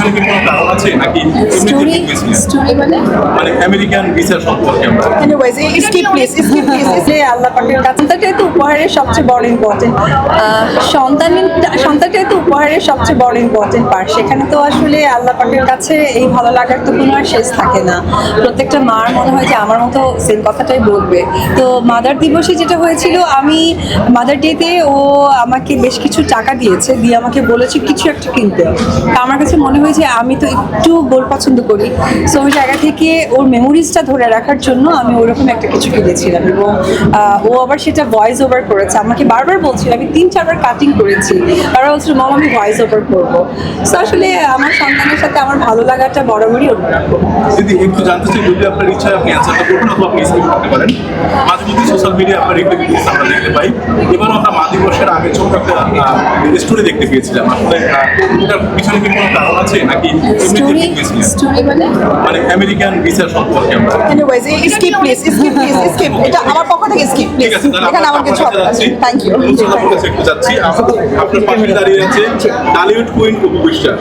পিছনে কি কোনো কারণ আছে নাকি এমনিতে ঠিক হয়েছিলেন? স্টোরি মানে মানে আমেরিকান ভিসার সম্পর্কে আমরা এনিওয়েজ স্কিপ প্লিজ যে আল্লাহ পাকের কাছে সন্তানটাই তো উপহারের সবচেয়ে বড় ইম্পর্টেন্ট সন্তানটাই তো উপহারের সবচেয়ে বড় ইম্পর্টেন্ট পার্ট। সেখানে তো আসলে আল্লাহ পাকের কাছে এই ভালো লাগার তো কোনো আর শেষ থাকে না। প্রত্যেকটা মার মনে হয় যে আমার মতো সেম কথাটাই বলবে। তো মাদার দিবসে যেটা হয়েছিল, আমি মাদার ডেতে ও আমাকে বেশ কিছু টাকা দিয়েছে, দিয়ে আমাকে বলেছে কিছু একটা কিনতে। তা আমার কাছে মনে হয়েছে আমি তো একটু গোল পছন্দ করি, সো ওই জায়গা থেকে ওর মেমোরিজটা ধরে রাখার জন্য আমি ওরকম একটা কিছু কিনেছিলাম। এবং ও আবার সেটা ভয়েস ওভার করেছে, আমাকে বারবার বলছিল, আমি 3-4 বার কাটিং করেছি, বারবার বলছিল মাম আমি ভয়েস ওভার করবো। সো আসলে আমার সন্তানের সাথে আমার ভালো লাগাটা বরাবরই অন্যরকম। যদি একটু জানতে চাই, যদি আপনার ইচ্ছা আপনি অ্যান্সারটা করবেন অথবা আপনি স্কিপ করতে পারেন। মাঝে মধ্যে সোশ্যাল মিডিয়া আপনার এগুলো কিন্তু আমরা দেখতে পাই। এবার আমরা মা দিবসের আগে ছোট একটা স্টোরি দেখতে পেয়েছিলাম। আসলে এটার পিছনে কি কোনো কারণ আছে নাকি এমনিতে ঠিক হয়েছিলেন? স্টোরি মানে মানে আমেরিকান ভিসার সম্পর্কে আমরা এনিওয়েজ স্কিপ প্লিজ স্কিপ এটা আমার পক্ষ থেকে স্কিপ প্লিজ। ঠিক আছে, তাহলে এখানে আমার কিছু হবে না। Thank you. একটু যাচ্ছি। আপনার পাশে দাঁড়িয়ে আছে টলিউড কুইন অপু বিশ্বাস।